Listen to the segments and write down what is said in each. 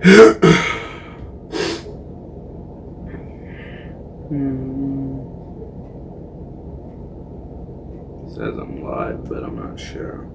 Says I'm live, but I'm not sure.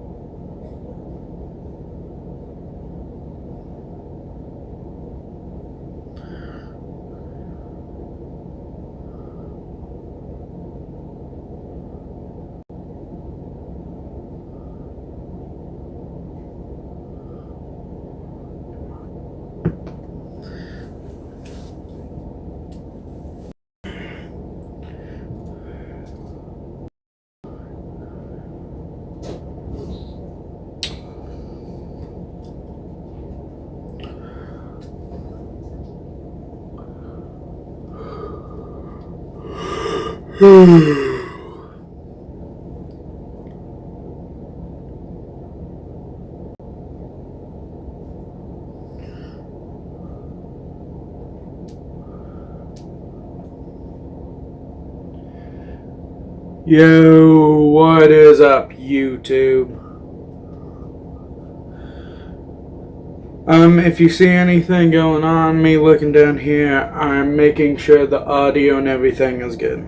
Yo, what is up, YouTube? If you see anything going on, me looking down here, I'm making sure the audio and everything is good.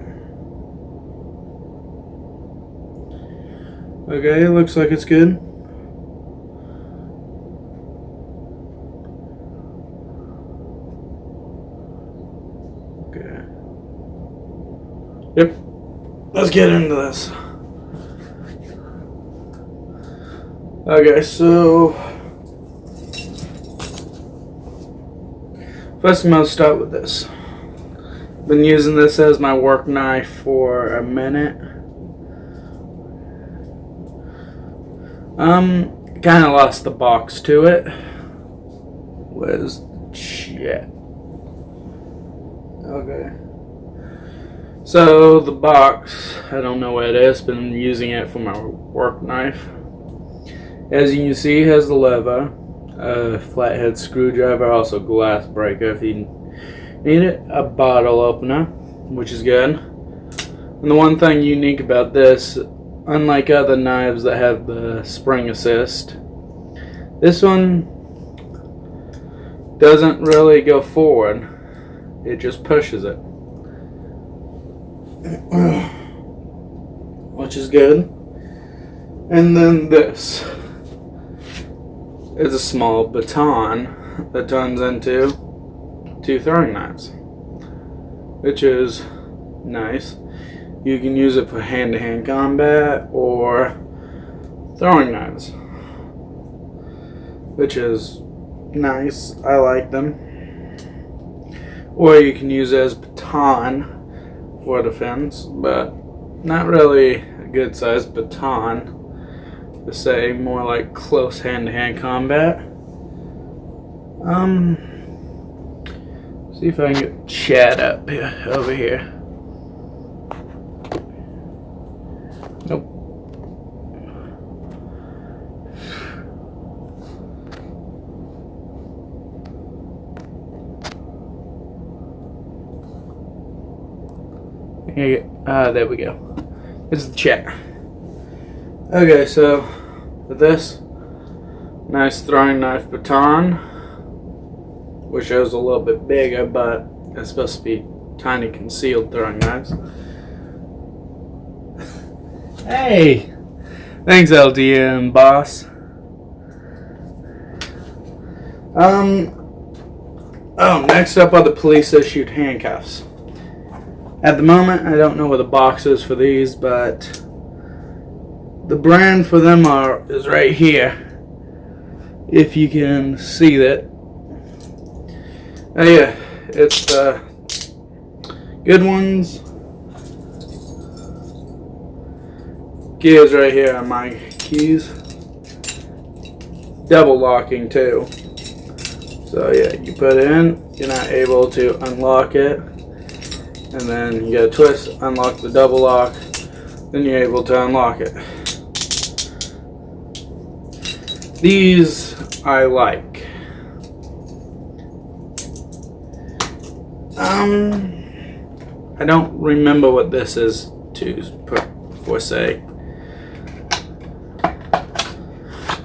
Okay, it looks like it's good. Okay. Yep. Let's get into this. Okay, so first I'm going to start with this. Been using this as my work knife for a minute. Kind of lost the box to it. Where's the shit? Okay. So the box, I don't know where it is, been using it for my work knife. As you can see, it has the lever, a flathead screwdriver, also glass breaker if you need it, a bottle opener, which is good. And the one thing unique about this, unlike other knives that have the spring assist, this one doesn't really go forward, it just pushes it. Which is good. And then this is a small baton that turns into 2 throwing knives, which is nice. You can use it for hand-to-hand combat or throwing knives, which is nice. I like them. Or you can use it as baton for defense, but not really a good sized baton to say, more like close hand-to-hand combat. See if I can get Chad up here, over here. Nope. There we go. This is the chat. Okay, so with this nice throwing knife baton, which is a little bit bigger, but it's supposed to be tiny concealed throwing knives. Hey! Thanks, LDM boss. Oh, next up are the police issued handcuffs. At the moment, I don't know where the box is for these, but the brand for them is right here. If you can see that. Oh yeah, it's the good ones. Gears right here on my keys. Double locking too. So yeah, you put it in, you're not able to unlock it. And then you gotta twist, unlock the double lock, then you're able to unlock it. These I like. I don't remember what this is for say.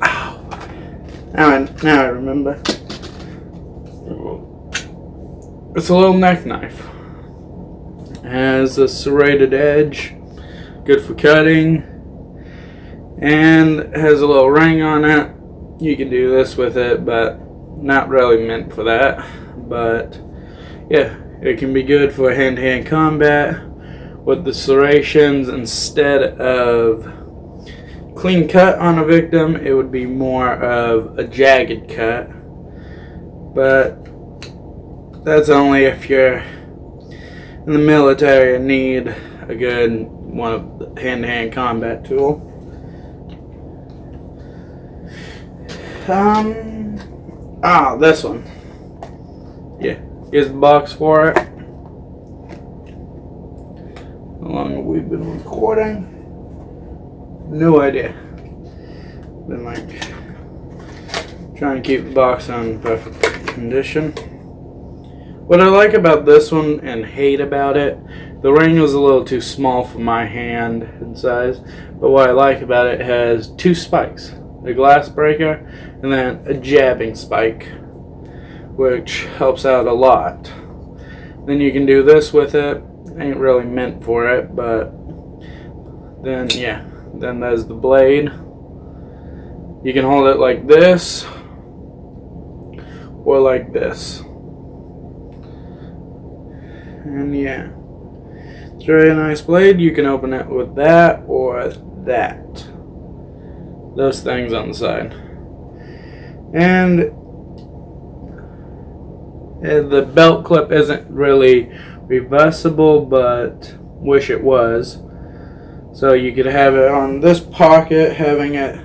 Ow. Now I remember. It's a little neck knife. It has a serrated edge, good for cutting, and it has a little ring on it. You can do this with it, but not really meant for that. But yeah, it can be good for hand-to-hand combat with the serrations. Instead of clean cut on a victim, it would be more of a jagged cut. But that's only if you're in the military and need a good one of the hand-to-hand combat tool. This one. Yeah, here's the box for it. How long have we been recording? No idea. Been like trying to keep the box in perfect condition. What I like about this one and hate about it, the ring was a little too small for my hand and size, but what I like about it, it has two spikes, a glass breaker and then a jabbing spike, which helps out a lot. Then you can do this with it. Ain't really meant for it, but then yeah, then there's the blade. You can hold it like this or like this. And yeah, it's a very nice blade. You can open it with that or that. Those things on the side. And the belt clip isn't really reversible, but wish it was. So you could have it on this pocket, having it,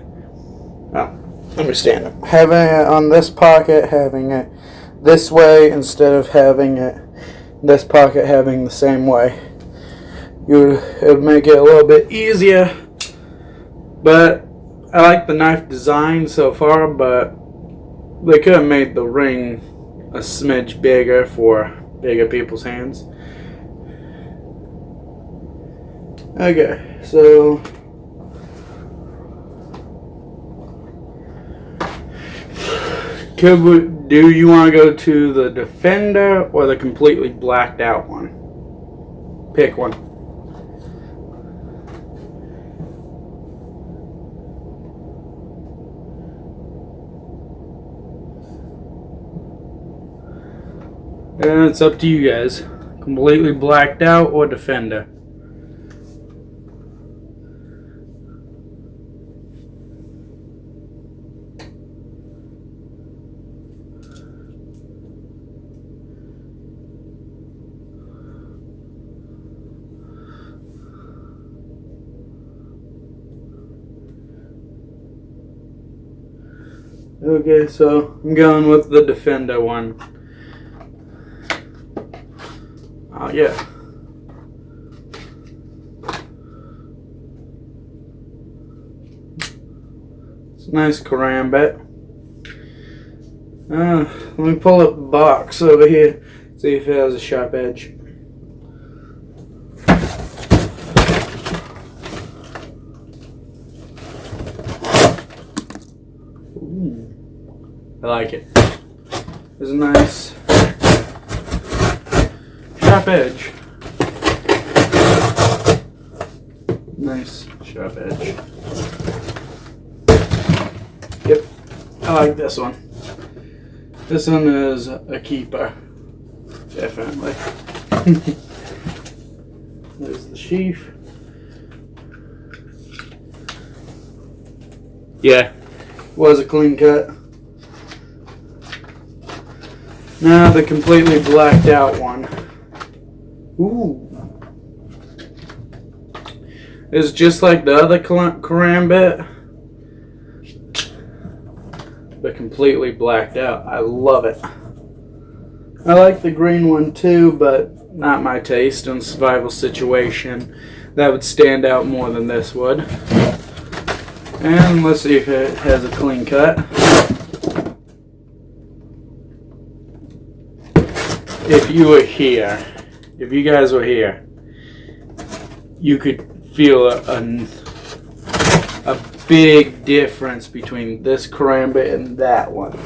let me stand up. Having it on this pocket, having it this way instead of having it this pocket having the same way. It would make it a little bit easier. But I like the knife design so far, but they could have made the ring a smidge bigger for bigger people's hands. Okay, so do you want to go to the Defender or the completely blacked out one? Pick one. And it's up to you guys. Completely blacked out or Defender. Okay, so I'm going with the Defender one. Oh yeah. It's a nice karambit. Let me pull up the box over here, see if it has a sharp edge. I like it. There's a nice sharp edge. Nice sharp edge. Yep, I like this one. This one is a keeper. Definitely. There's the sheath. Yeah, was a clean cut. Now the completely blacked out one. Ooh. It's just like the other karambit, but completely blacked out. I love it. I like the green one too, but not my taste in a survival situation. That would stand out more than this would. And let's see if it has a clean cut. If you were here, if you guys were here, you could feel a big difference between this karambit and that one.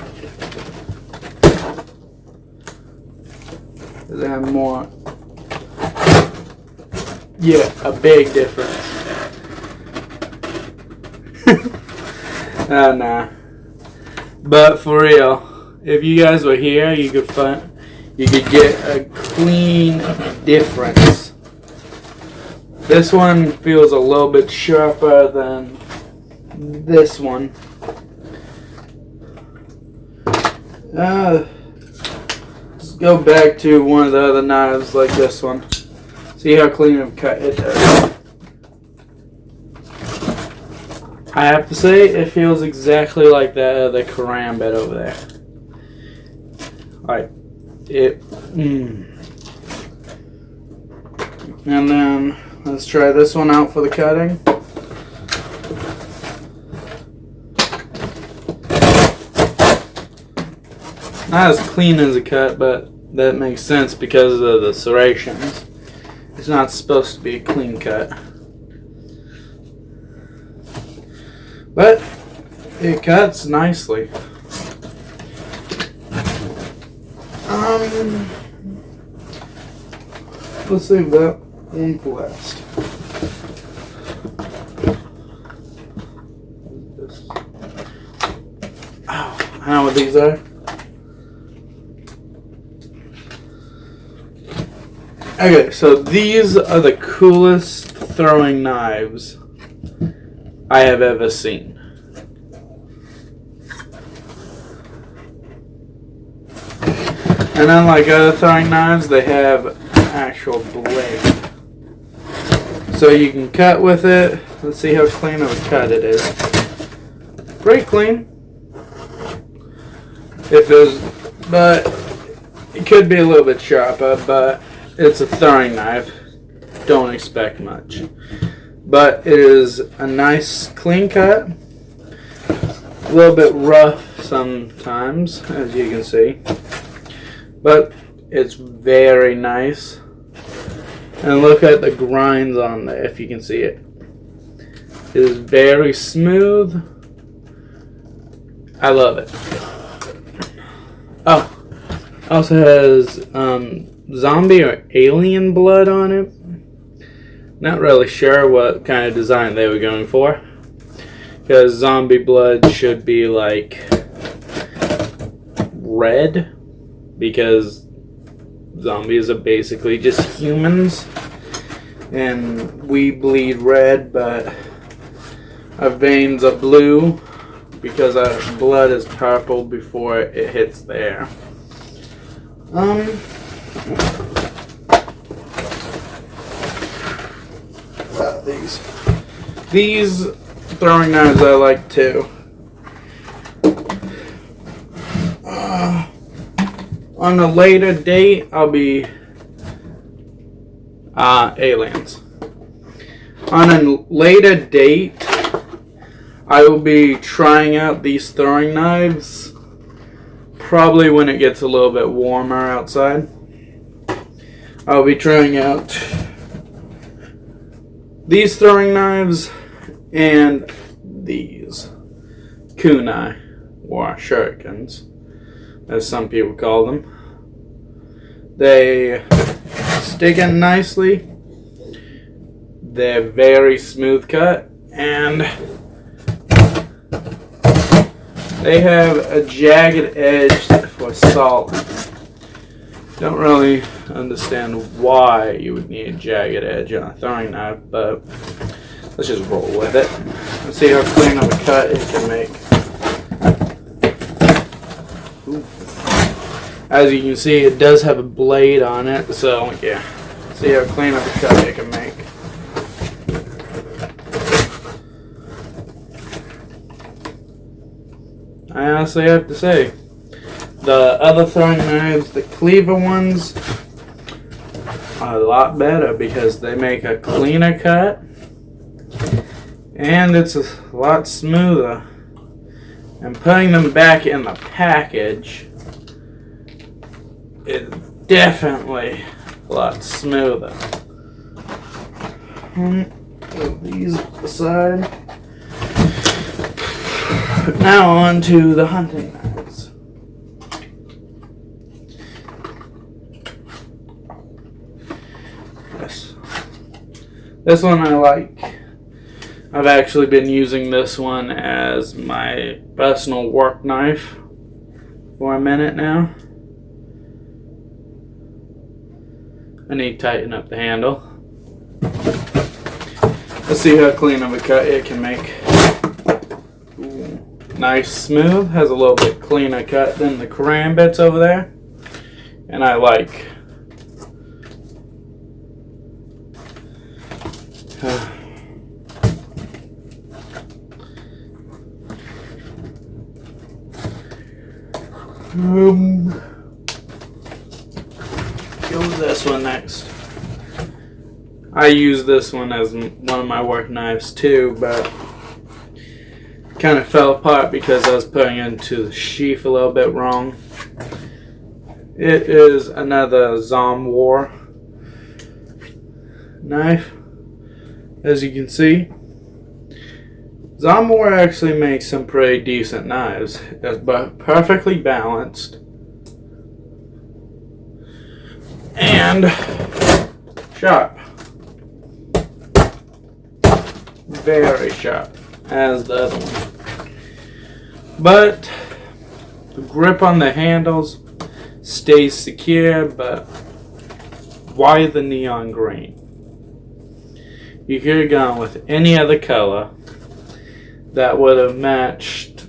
They have more. Yeah, a big difference. Oh, nah. But for real, if you guys were here, you could get a clean difference. This one feels a little bit sharper than this one. Let's go back to one of the other knives like this one. See how clean of a cut it does. I have to say, it feels exactly like that other karambit over there. Like, And then, let's try this one out for the cutting. Not as clean as a cut, but that makes sense because of the serrations. It's not supposed to be a clean cut. But it cuts nicely. Let's save that one for last. Oh, I know what these are. Okay, so these are the coolest throwing knives I have ever seen. And unlike other throwing knives, they have actual blade. So you can cut with it. Let's see how clean of a cut it is. Pretty clean. But it could be a little bit sharper, but it's a throwing knife. Don't expect much. But it is a nice clean cut. A little bit rough sometimes, as you can see. But it's very nice. And look at the grinds on there, if you can see it. It is very smooth. I love it. Oh, also has zombie or alien blood on it. Not really sure what kind of design they were going for, because zombie blood should be like red, because zombies are basically just humans and we bleed red, but our veins are blue because our blood is purple before it hits there. These throwing knives I like too. On a later date, I'll be aliens. On a later date, I will be trying out these throwing knives. Probably when it gets a little bit warmer outside. I'll be trying out these throwing knives and these kunai, or shurikens, as some people call them. They stick in nicely. They're very smooth cut, and they have a jagged edge for salt. Don't really understand why you would need a jagged edge on a throwing knife, but let's just roll with it. Let's see how clean of a cut it can make. Ooh. As you can see, it does have a blade on it, so yeah. See how clean of a cut it can make. I honestly have to say, the other throwing knives, the cleaver ones, are a lot better because they make a cleaner cut and it's a lot smoother. And putting them back in the package is definitely a lot smoother. Put these aside. Now on to the hunting knives. This one I like. I've actually been using this one as my personal work knife for a minute now. I need to tighten up the handle. Let's see how clean of a cut it can make. Ooh, nice smooth. Has a little bit cleaner cut than the crayon bits over there. And I like. Go with this one next. I use this one as one of my work knives too, but kind of fell apart because I was putting it into the sheath a little bit wrong. It is another War knife. As you can see, War actually makes some pretty decent knives. It's perfectly balanced and sharp. Very sharp as the other one. But the grip on the handles stays secure, but why the neon green? You could have gone with any other color that would have matched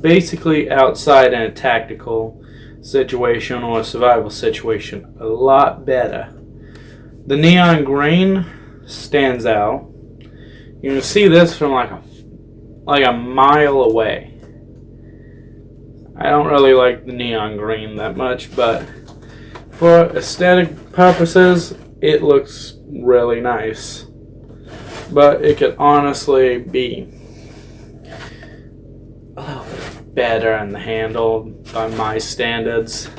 basically outside in a tactical situation or a survival situation a lot better. The neon green stands out. You can see this from like a mile away. I don't really like the neon green that much, but for aesthetic purposes, it looks really nice. But it could honestly be a little bit better in the handle by my standards.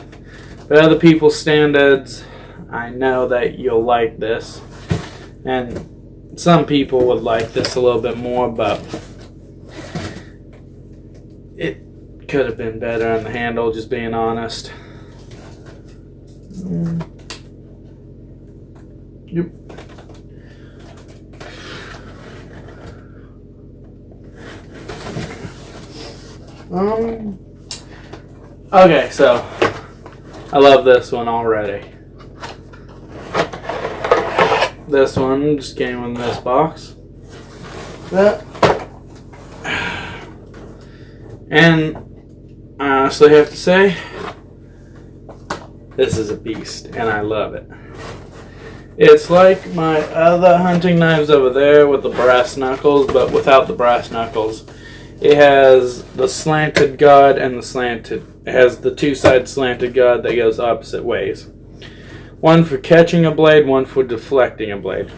By other people's standards, I know that you'll like this. And some people would like this a little bit more, but it could have been better in the handle, just being honest. Yep. Okay, so I love this one already. This one just came in this box. And I honestly have to say, this is a beast, and I love it. It's like my other hunting knives over there with the brass knuckles, but without the brass knuckles. It has the slanted guard and it has the two-side slanted guard that goes opposite ways. One for catching a blade, one for deflecting a blade.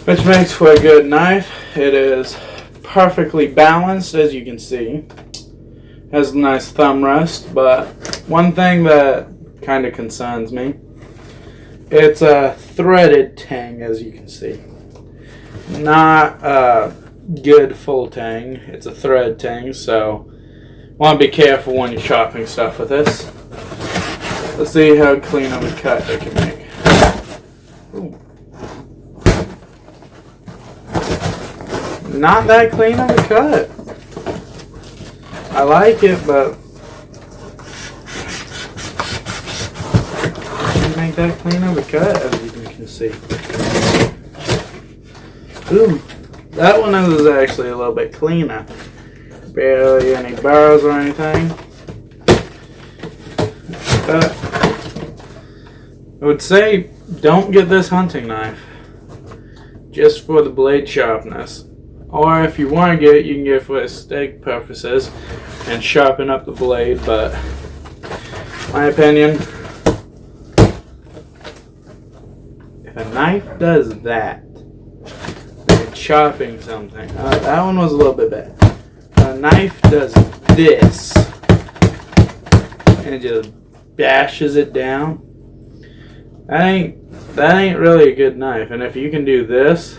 Which makes for a good knife. It is perfectly balanced, as you can see. Has a nice thumb rest, but one thing that kind of concerns me, it's a threaded tang, as you can see. Not a good full tang. It's a thread tang, so want to be careful when you're chopping stuff with this. Let's see how clean of a cut it can make. Ooh. Not that clean of a cut. I like it, but didn't make that clean of a cut, as you can see. Ooh, that one is actually a little bit cleaner. Barely any burrs or anything. But I would say don't get this hunting knife just for the blade sharpness. Or if you want to get it, you can get it for aesthetic purposes and sharpen up the blade, but my opinion, if a knife does that, like chopping something, that one was a little bit bad. A knife does this and just bashes it down. That ain't really a good knife. And if you can do this,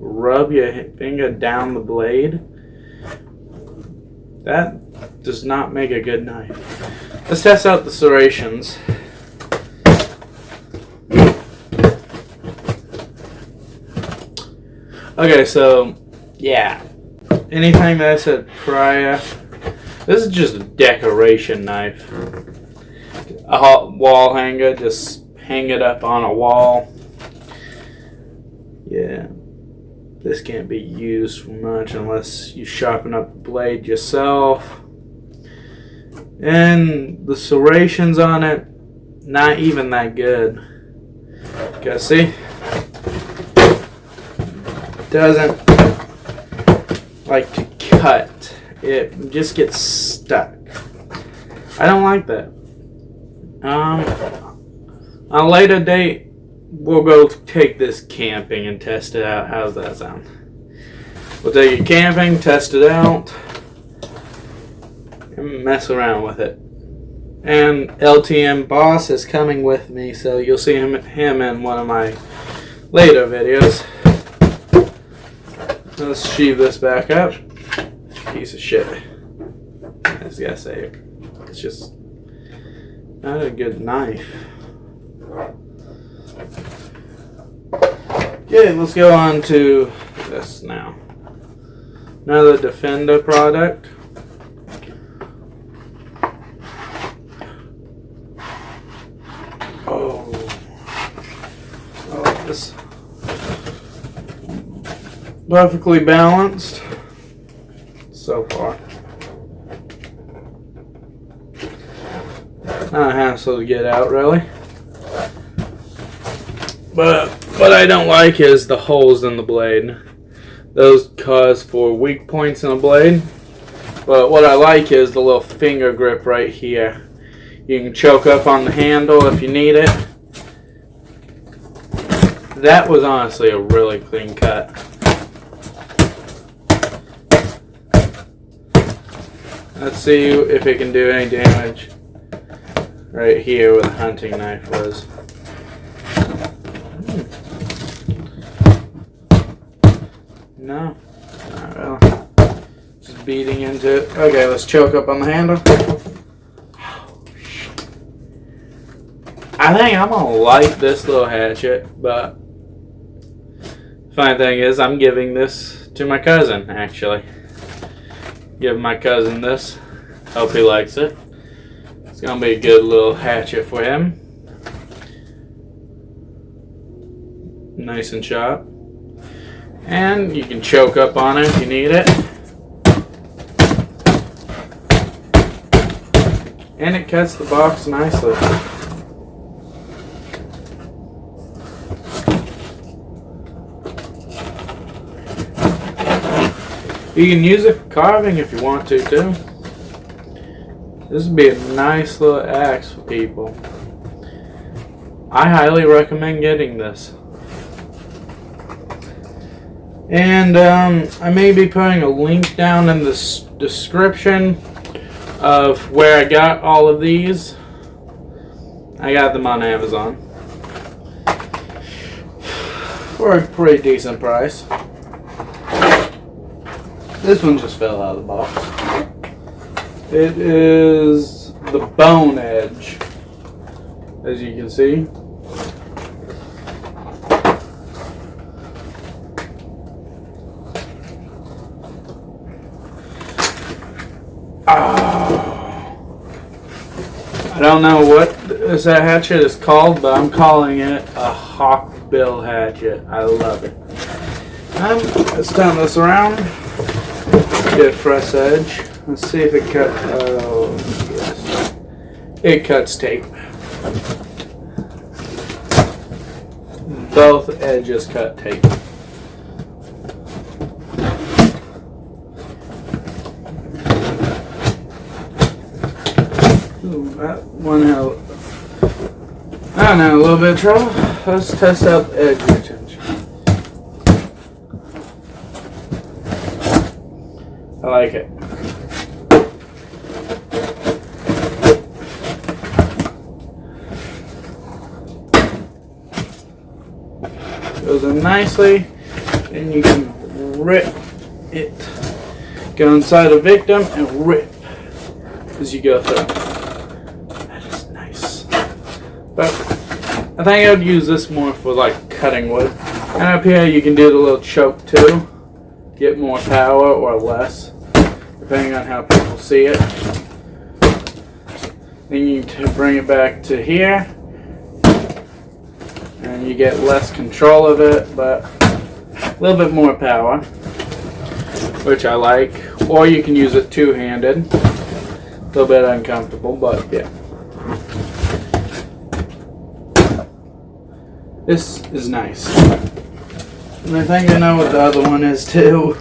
rub your finger down the blade, that does not make a good knife. Let's test out the serrations. Okay, so yeah, anything that I said prior, this is just a decoration knife. A hot wall hanger, just hang it up on a wall. Yeah, this can't be used for much unless you sharpen up the blade yourself. And the serrations on it, not even that good. Guys, see? Doesn't like to cut. It just gets stuck. I don't like that. On a later date, we'll go take this camping and test it out. How's that sound? We'll take it camping, test it out, and mess around with it. And LTM Boss is coming with me, so you'll see him in one of my later videos. Let's sheave this back up. Piece of shit. I just gotta say it. It's just not a good knife. Okay, let's go on to this now. Another Defender product. Oh, this perfectly balanced so far. Not a hassle to get out, really. But what I don't like is the holes in the blade. Those cause for weak points in the blade. But what I like is the little finger grip right here. You can choke up on the handle if you need it. That was honestly a really clean cut. Let's see if it can do any damage right here where the hunting knife was. No, not really. Just beating into it. Okay, let's choke up on the handle. I think I'm gonna like this little hatchet, but funny thing is I'm giving this to my cousin, actually. Give my cousin this. Hope he likes it. It's gonna be a good little hatchet for him. Nice and sharp. And you can choke up on it if you need it. And it cuts the box nicely. You can use it for carving if you want to too. This would be a nice little axe for people. I highly recommend getting this. And I may be putting a link down in the description of where I got all of these. I got them on Amazon for a pretty decent price. This one just fell out of the box. It is the Bone Edge, as you can see. I don't know what this hatchet is called, but I'm calling it a hawk bill hatchet. I love it. Let's turn this around. Get a fresh edge. Let's see if it cuts. Oh, yes. It cuts tape. Both edges cut tape. Ooh, that one had, I don't know, a little bit of trouble. Let's test out the edge retention. I like it. Goes in nicely, and you can rip it. Go inside a victim and rip as you go through. That is nice. But I think I would use this more for like cutting wood. And up here you can do the little choke too. Get more power or less, depending on how people see it. Then you bring it back to here, and you get less control of it, but a little bit more power, which I like. Or you can use it two-handed. A little bit uncomfortable, but yeah. This is nice. And I think I know what the other one is too.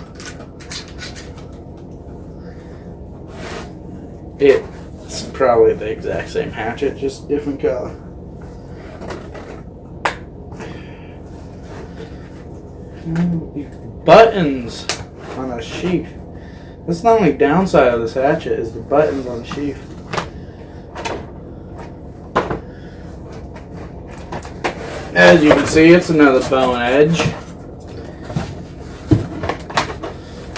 It's probably the exact same hatchet, just different color. Buttons on a sheath. That's the only downside of this hatchet, is the buttons on the sheath. As you can see, it's another bow and edge.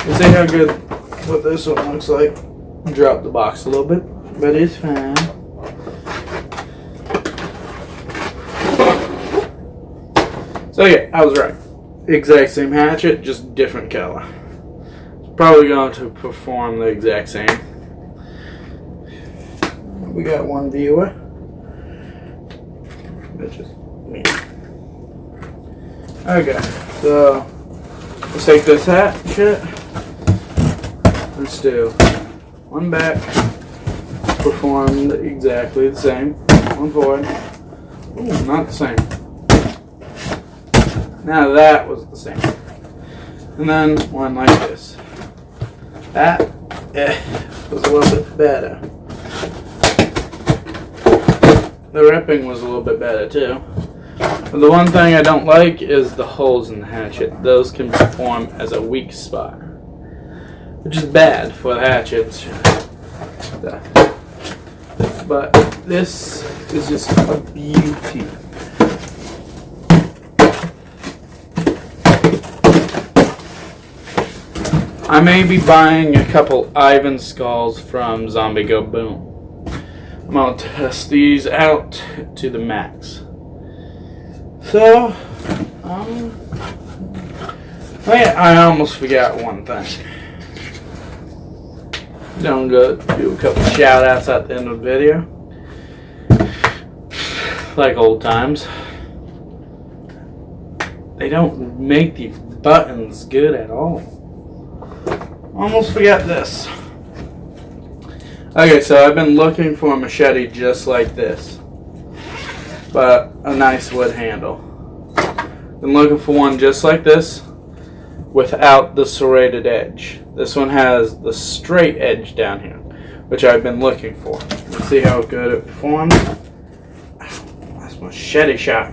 You see how good what this one looks like? Drop the box a little bit, but it's fine. So yeah, I was right. Exact same hatchet, just different color. It's probably going to perform the exact same. We got one viewer, which is me. Okay, so let's take this hatchet. Let's do one back, performed exactly the same. One forward. Ooh, not the same. Now that was the same. And then one like this. That was a little bit better. The ripping was a little bit better too. But the one thing I don't like is the holes in the hatchet. Those can perform as a weak spot, which is bad for the hatchets. But this is just a beauty. I may be buying a couple Ivan skulls from Zombie Go Boom. I'm going to test these out to the max. So, I almost forgot one thing. Don't go do a couple shout outs at the end of the video. Like old times. They don't make these buttons good at all. Almost forgot this. Okay, so I've been looking for a machete just like this, but a nice wood handle. Been looking for one just like this without the serrated edge. This one has the straight edge down here, which I've been looking for. Let's see how good it performs. That's machete shot.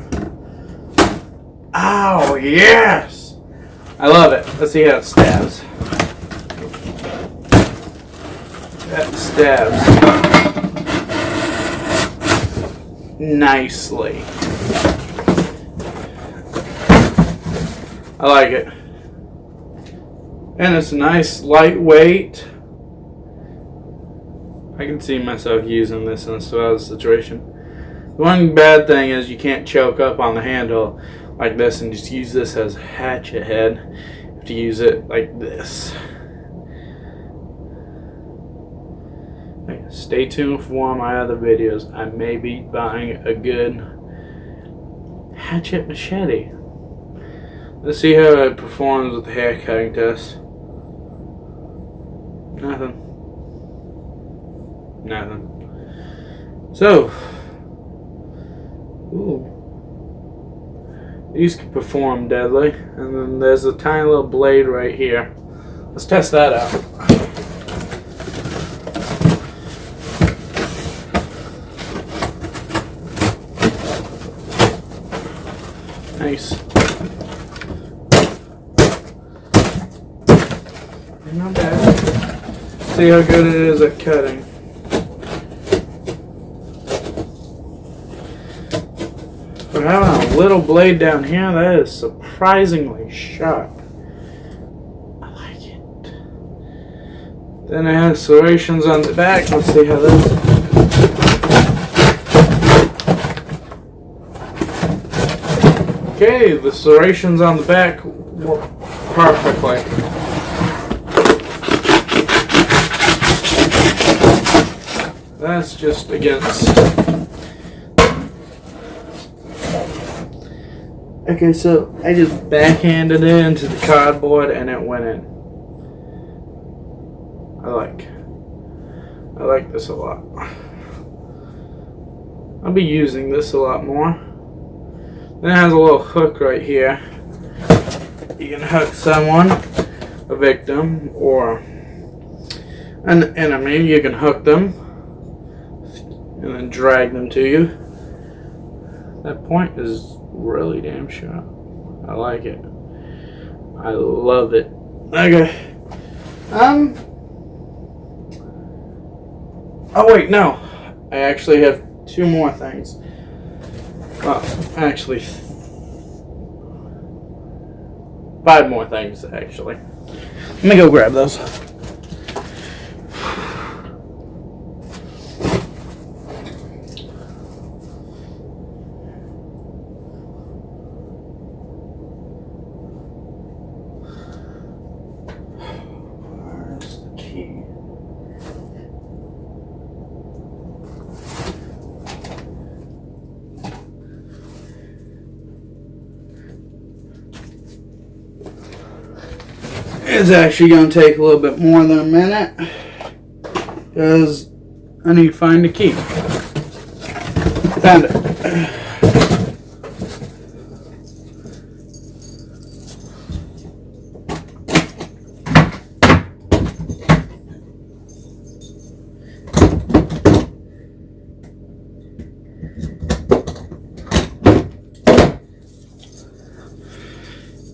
Oh, yes! I love it. Let's see how it stabs. That stabs nicely. I like it. And it's nice, lightweight. I can see myself using this in a situation. The one bad thing is you can't choke up on the handle like this and just use this as a hatchet head. You have to use it like this. Stay tuned for one of my other videos. I may be buying a good hatchet machete. Let's see how it performs with the hair cutting test. Nothing. So, ooh, these can perform deadly. And then there's a tiny little blade right here. Let's test that out. Nice. Not bad. See how good it is at cutting. For having a little blade down here, that is surprisingly sharp. I like it. Then it has serrations on the back. Let's see how that. Okay, the serrations on the back work perfectly. That's just against. Okay, so I just backhanded it into the cardboard and it went in. I like this a lot. I'll be using this a lot more. Then it has a little hook right here. You can hook someone, a victim, or an enemy. You can hook them and then drag them to you. That point is really damn sharp. I like it. I love it. Okay. Oh wait, no. I actually have two more things. Well, actually, 5 more things, actually. Let me go grab those. Where's the key? It's actually going to take a little bit more than a minute because I need to find the key. Found it.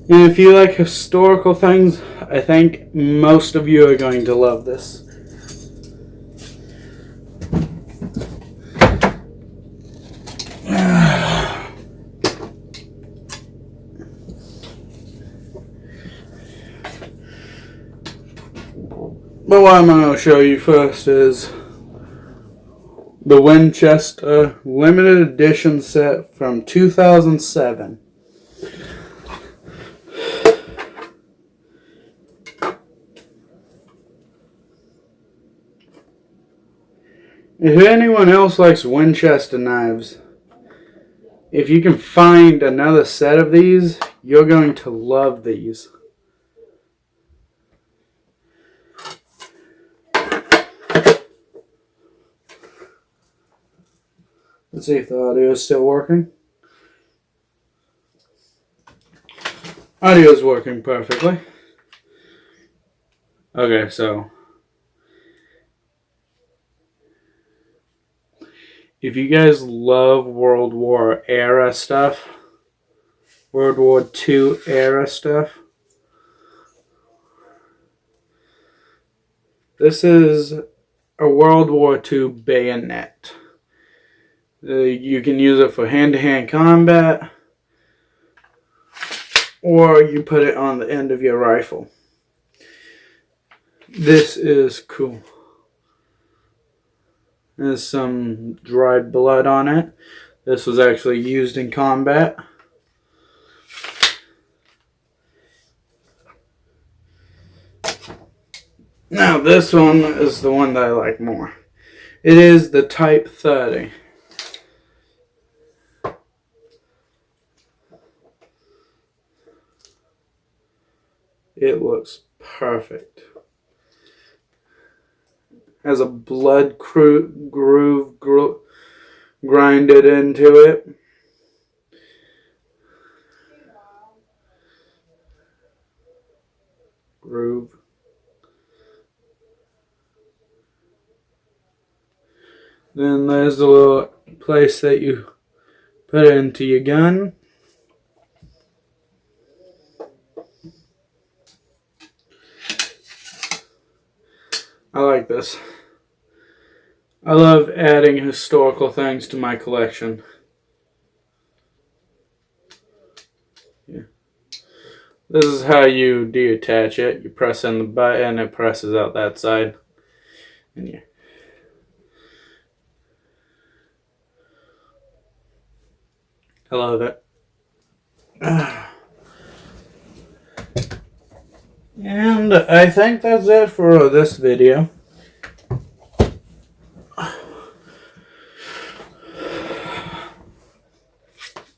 And if you like historical things, I think most of you are going to love this. But what I'm going to show you first is the Winchester limited edition set from 2007. If anyone else likes Winchester knives, if you can find another set of these, you're going to love these. Let's see if the audio is still working. Audio is working perfectly. Okay, so if you guys love World War era stuff, World War II era stuff, this is a World War II bayonet. You can use it for hand-to-hand combat, or you put it on the end of your rifle. This is cool. There's some dried blood on it. This was actually used in combat. Now this one is the one that I like more. It is the Type 30. It looks perfect. Has a blood groove grinded into it. Groove. Then there's the little place that you put it into your gun. I like this. I love adding historical things to my collection. Yeah. This is how you detach it. You press in the button, it presses out that side. And yeah. I love it. And I think that's it for this video.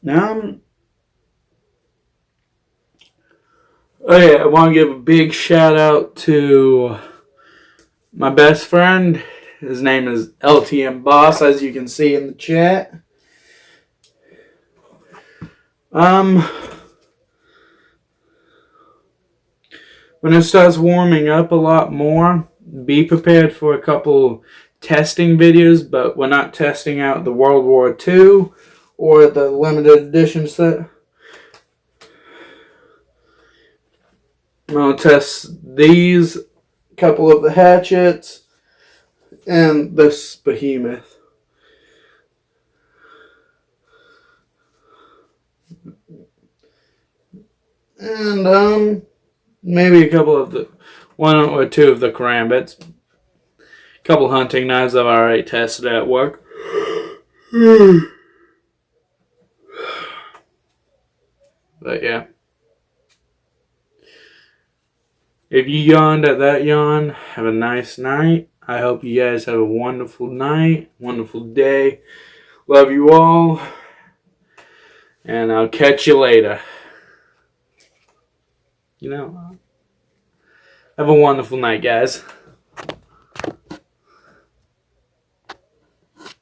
Now, oh yeah, I want to give a big shout out to my best friend. His name is LTM Boss, as you can see in the chat. When it starts warming up a lot more, be prepared for a couple testing videos, but we're not testing out the World War II or the limited edition set. I'm going to test these, couple of the hatchets, and this behemoth. And maybe a couple of the, one or two of the karambits. A couple hunting knives I've already tested at work. But yeah. If you yawned at that yawn, have a nice night. I hope you guys have a wonderful night, wonderful day. Love you all. And I'll catch you later. You know, have a wonderful night, guys.